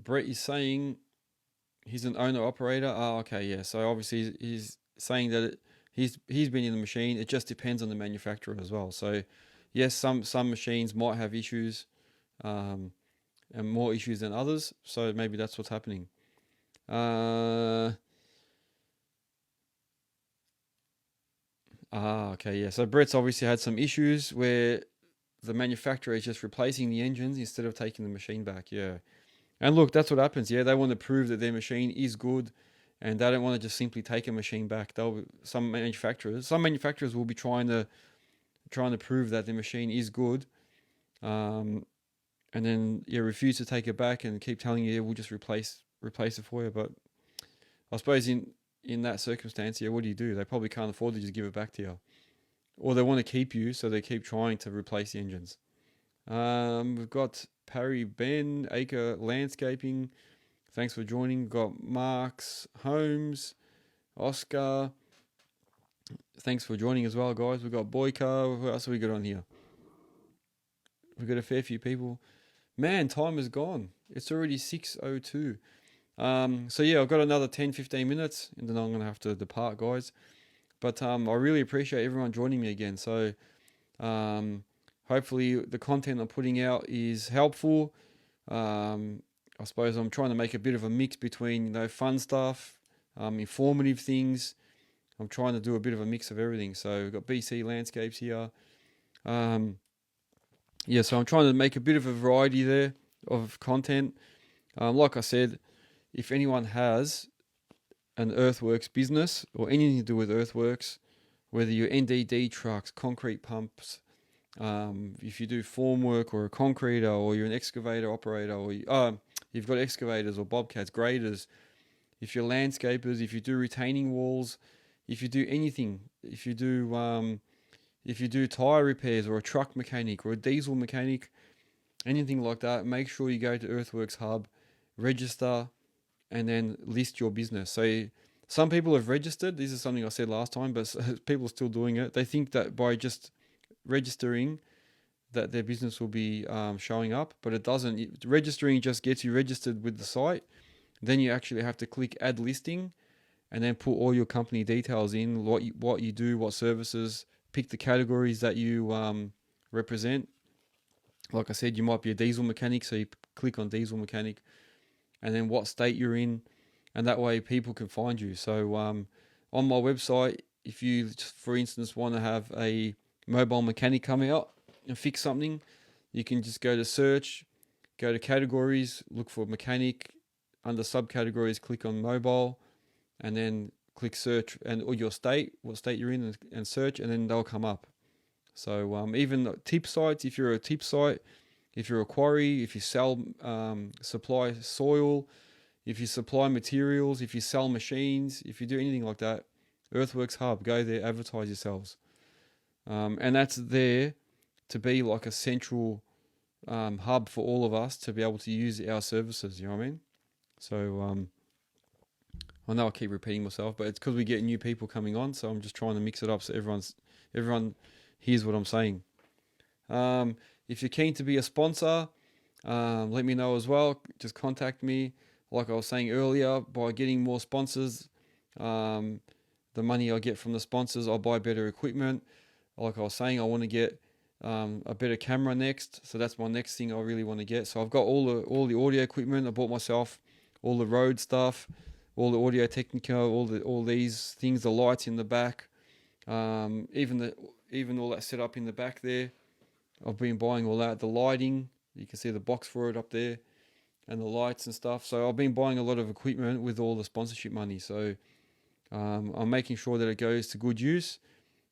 Brett is saying he's an owner operator. Oh, okay, yeah. So obviously he's saying that he's been in the machine. It just depends on the manufacturer as well. So yes, some machines might have issues, and more issues than others. So maybe that's what's happening. Okay, yeah. So Brett's obviously had some issues where the manufacturer is just replacing the engines instead of taking the machine back. Yeah. And look, that's what happens. Yeah, they want to prove that their machine is good, and they don't want to just simply take a machine back. Some manufacturers will be trying to prove that their machine is good, and then refuse to take it back and keep telling you, yeah, we'll just replace it for you. But I suppose in that circumstance, yeah, what do? They probably can't afford to just give it back to you, or they want to keep you, so they keep trying to replace the engines. We've got Parry Ben, Acre Landscaping. Thanks for joining. We've got Marks Holmes, Oscar. Thanks for joining as well, guys. We've got Boyka. Who else have we got on here? We've got a fair few people. Man, time is gone. It's already 6:02. So yeah, I've got another 10-15 minutes, and then I'm going to have to depart, guys. But I really appreciate everyone joining me again. So hopefully the content I'm putting out is helpful. I suppose I'm trying to make a bit of a mix between fun stuff, informative things. I'm trying to do a bit of a mix of everything. So we've got BC Landscapes here. Yeah, so I'm trying to make a bit of a variety there of content. Like I said, if anyone has an Earthworks business or anything to do with Earthworks, whether you're NDD trucks, concrete pumps, if you do formwork or a concreter, or you're an excavator operator, or you've got excavators or bobcats, graders, if you're landscapers, if you do retaining walls, if you do anything, if you do tire repairs, or a truck mechanic or a diesel mechanic, anything like that, make sure you go to Earthworks Hub, register, and then list your business. So some people have registered. This is something I said last time, but people are still doing it. They think that by just registering that their business will be showing up, but it doesn't. Registering just gets you registered with the site. Then you actually have to click add listing, and then put all your company details in, what you do, what services, pick the categories that you represent. Like I said, you might be a diesel mechanic, so you click on diesel mechanic, and then what state you're in, and that way people can find you. So on my website, if you, for instance, want to have a mobile mechanic come out and fix something, you can just go to search, go to categories, look for mechanic, under subcategories click on mobile, and then click search or your state, what state you're in, and search, and then they'll come up. So even tip sites, if you're a tip site, if you're a quarry, if you sell, supply soil, if you supply materials, if you sell machines, if you do anything like that, Earthworks Hub, go there, advertise yourselves. And that's there to be like a central hub for all of us to be able to use our services, you know what I mean? So I know I keep repeating myself, but it's because we get new people coming on, so I'm just trying to mix it up so everyone hears what I'm saying. If you're keen to be a sponsor, let me know as well. Just contact me. like I was saying earlier, by getting more sponsors, the money I get from the sponsors, I'll buy better equipment. Like I was saying, I want to get a better camera next. So that's my next thing I really want to get. So I've got all the audio equipment. I bought myself all the Rode stuff, all the Audio Technica, all these things, the lights in the back, even all that set up in the back there. I've been buying all that. The lighting, you can see the box for it up there, and the lights and stuff. So I've been buying a lot of equipment with all the sponsorship money. So I'm making sure that it goes to good use.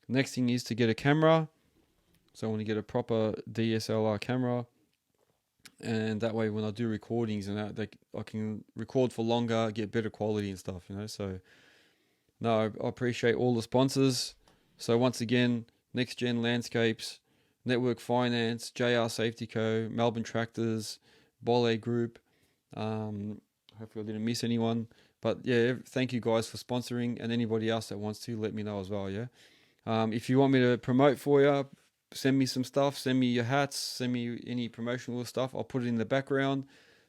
Next thing is to get a camera. So I want to get a proper DSLR camera, and that way when I do recordings and that I can record for longer, get better quality and stuff, So no, I appreciate all the sponsors. So once again, NexGen Landscapes, Network Finance, JR Safety Co, Melbourne Tractors, Bole Group. Hopefully I didn't miss anyone. But yeah, thank you guys for sponsoring, and anybody else that wants to, let me know as well, yeah? If you want me to promote for you, send me some stuff, send me your hats, send me any promotional stuff. I'll put it in the background.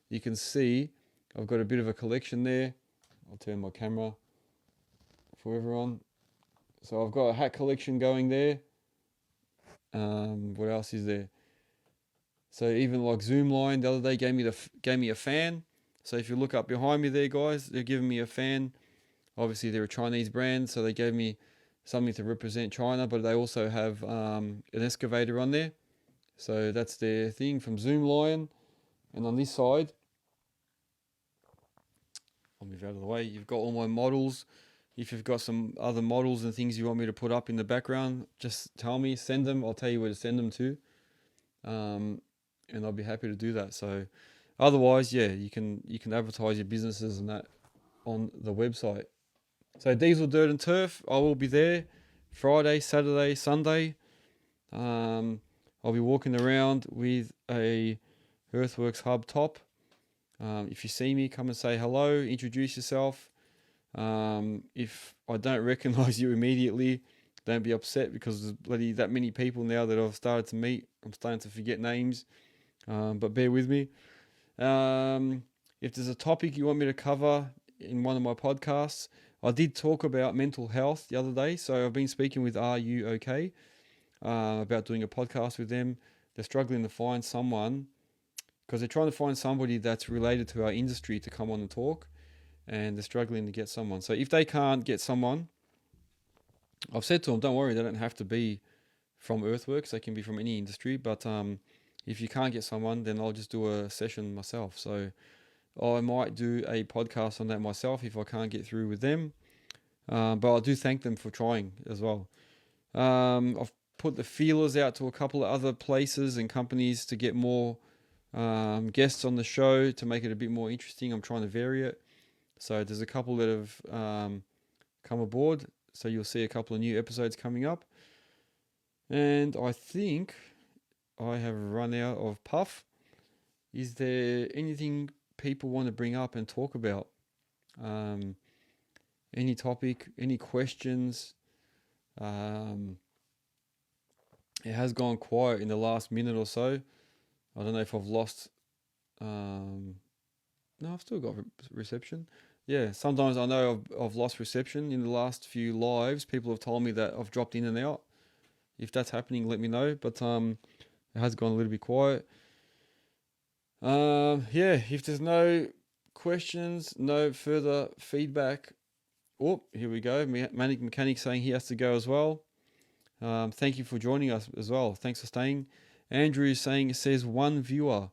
You can see I've got a bit of a collection there. I'll turn my camera for everyone. So I've got a hat collection going there. What else is there? So even like Zoomline the other day gave me a fan. So if you look up behind me there, guys, they're giving me a fan. Obviously they're a Chinese brand, so they gave me something to represent China, but they also have an excavator on there. So that's their thing from Zoomline. And on this side, I'll move out of the way, you've got all my models. If you've got some other models and things you want me to put up in the background, just tell me, send them. I'll tell you where to send them to. And I'll be happy to do that. So otherwise, yeah, you can advertise your businesses and that on the website. So Diesel Dirt and Turf, I will be there Friday, Saturday, Sunday. I'll be walking around with a Earthworks hub top. If you see me, come and say hello, introduce yourself. If I don't recognize you immediately, don't be upset, because there's bloody that many people now that I've started to meet. I'm starting to forget names, but bear with me. If there's a topic you want me to cover in one of my podcasts, I did talk about mental health the other day. So I've been speaking with Are You OK? About doing a podcast with them. They're struggling to find someone, because they're trying to find somebody that's related to our industry to come on and talk, and they're struggling to get someone. So if they can't get someone, I've said to them, don't worry, they don't have to be from Earthworks. They can be from any industry. But if you can't get someone, then I'll just do a session myself. So I might do a podcast on that myself if I can't get through with them. But I do thank them for trying as well. I've put the feelers out to a couple of other places and companies to get more guests on the show to make it a bit more interesting. I'm trying to vary it. So there's a couple that have come aboard. So you'll see a couple of new episodes coming up. And I think I have run out of puff. Is there anything people want to bring up and talk about? Any topic, any questions? It has gone quiet in the last minute or so. I don't know if I've lost... No, I've still got reception. Yeah, sometimes I know I've lost reception in the last few lives. People have told me that I've dropped in and out. If that's happening, let me know. But it has gone a little bit quiet. Yeah, if there's no questions, no further feedback. Oh, here we go. Manic Mechanic saying he has to go as well. Thank you for joining us as well. Thanks for staying. Andrew is saying it says one viewer.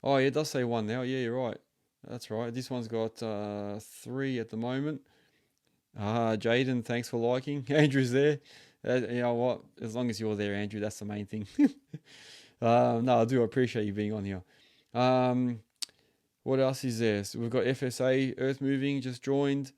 Oh, yeah, it does say one now. Yeah, you're right. That's right. This one's got 3 at the moment. Jaden, thanks for liking. Andrew's there. You know what? As long as you're there, Andrew, that's the main thing. No, I do appreciate you being on here. What else is there? So we've got FSA Earth Moving just joined.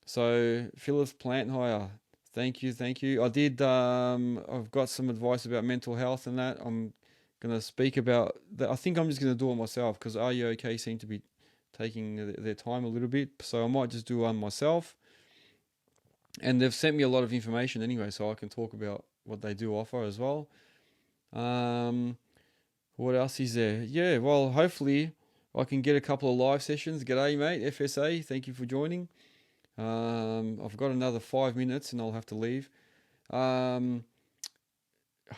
So Phyllis Plant Hire. Thank you. I did. I've got some advice about mental health and that. I'm gonna speak about that. I think I'm just gonna do it myself, because Are You OK seem to be taking their time a little bit. So I might just do one myself. And they've sent me a lot of information anyway, so I can talk about what they do offer as well. What else is there? Yeah, well, hopefully I can get a couple of live sessions. G'day, mate. FSA, thank you for joining. I've got another 5 minutes and I'll have to leave.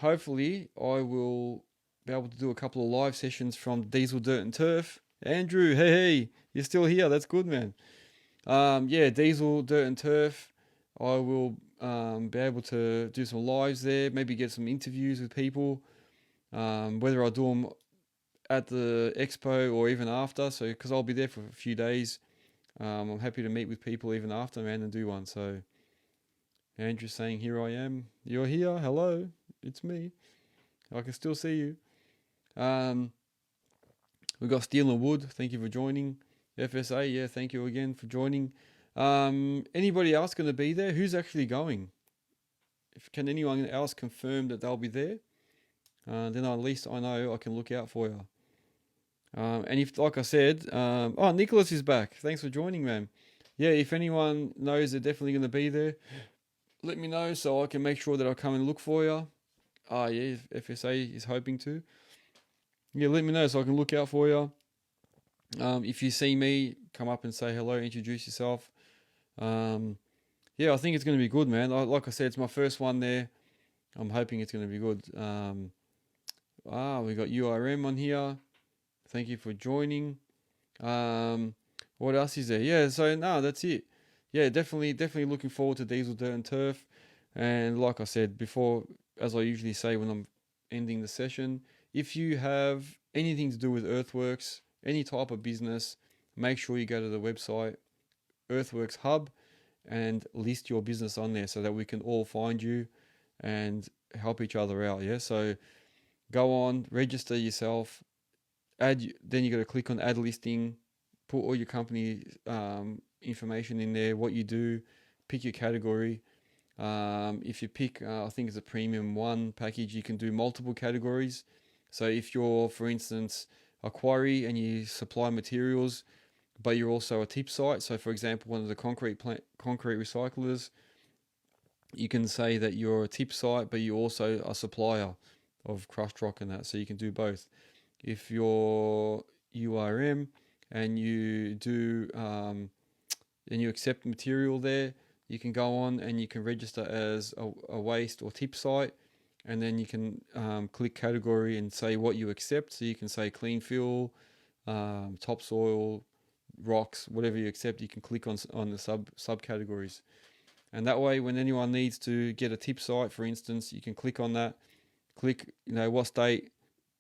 Hopefully, I will be able to do a couple of live sessions from Diesel Dirt and Turf. Andrew, hey, you're still here. That's good, man. Yeah, Diesel Dirt and Turf. I will be able to do some lives there, maybe get some interviews with people, whether I do them at the expo or even after. So, because I'll be there for a few days, I'm happy to meet with people even after, man, and do one. So, Andrew's saying, "Here I am. You're here. Hello, it's me. I can still see you." We've got Steel and Wood. Thank you for joining. FSA, yeah, thank you again for joining. Anybody else going to be there? Who's actually going? Can anyone else confirm that they'll be there? Then at least I know I can look out for you. And if, like I said, oh, Nicholas is back. Thanks for joining, man. Yeah, if anyone knows they're definitely going to be there, let me know so I can make sure that I come and look for you. Yeah, FSA is hoping to. Yeah, let me know so I can look out for you. If you see me, come up and say hello, introduce yourself. Yeah, I think it's going to be good, man. Like I said, it's my first one there. I'm hoping it's going to be good. We got URM on here. Thank you for joining. What else is there? Yeah, so no, that's it. Yeah, definitely looking forward to Diesel Dirt and Turf. And like I said before, as I usually say when I'm ending the session, if you have anything to do with Earthworks, any type of business, make sure you go to the website, Earthworks Hub, and list your business on there so that we can all find you and help each other out. Yeah, so go on, register yourself, then you got to click on add listing, put all your company information in there, what you do, pick your category. If you pick, I think it's a premium one package, you can do multiple categories. So if you're, for instance, a quarry and you supply materials, but you're also a tip site. So for example, one of the concrete recyclers, you can say that you're a tip site, but you're also a supplier of crushed rock and that. So you can do both. If you're URM and you do and you accept material there, you can go on and you can register as a waste or tip site, and then you can click category and say what you accept. So you can say clean fill, topsoil, rocks, whatever you accept. You can click on the subcategories, and that way, when anyone needs to get a tip site, for instance, you can click on that. Click, what state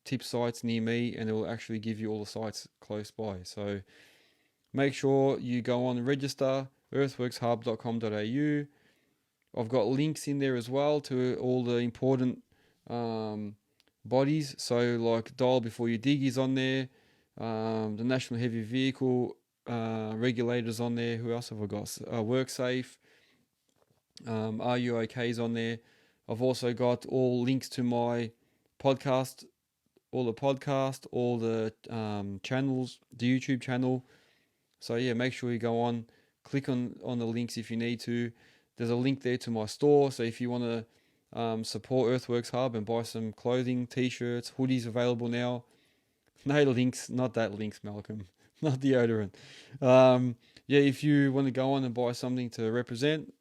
tip sites near me, and it will actually give you all the sites close by. So make sure you go on and register, earthworkshub.com.au. I've got links in there as well to all the important bodies. So like Dial Before You Dig is on there. The National Heavy Vehicle regulators on there. Who else have I got? WorkSafe. Are You OK is on there. I've also got all links to my podcast, all the channels, the YouTube channel. So yeah, make sure you go on, click on the links if you need to. There's a link there to my store. So if you want to support Earthworks Hub and buy some clothing, t-shirts, hoodies available now. No links, not that links, Malcolm, not deodorant. Yeah, if you want to go on and buy something to represent,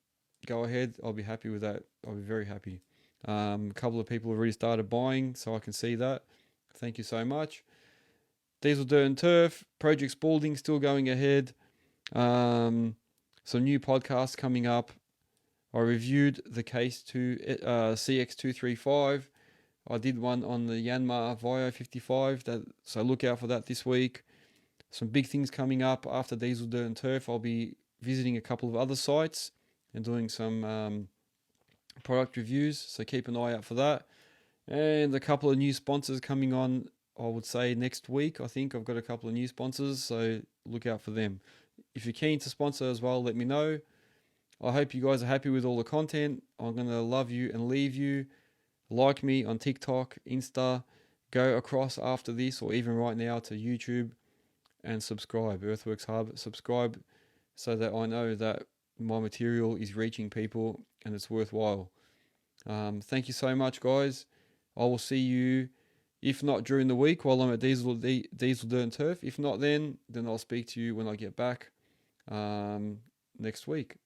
go ahead. I'll be happy with that. I'll be very happy. A couple of people have already started buying, so I can see that. Thank you so much. Diesel Dirt and Turf, Project Spalding still going ahead. Some new podcasts coming up. I reviewed the Case CX235. I did one on the Yanmar Vio 55. So look out for that this week. Some big things coming up after Diesel Dirt and Turf. I'll be visiting a couple of other sites and doing some product reviews. So keep an eye out for that. And a couple of new sponsors coming on, I would say next week. I think I've got a couple of new sponsors, so look out for them. If you're keen to sponsor as well, let me know. I hope you guys are happy with all the content. I'm going to love you and leave you. Like me on TikTok, Insta. Go across after this or even right now to YouTube and subscribe. Earthworks Hub, subscribe so that I know that my material is reaching people and it's worthwhile. Thank you so much, guys. I will see you If not during the week while I'm at Diesel Dirt and Turf. If not, then I'll speak to you when I get back next week.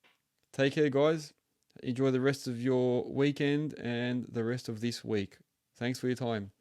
Take care, guys. Enjoy the rest of your weekend and the rest of this week. Thanks for your time.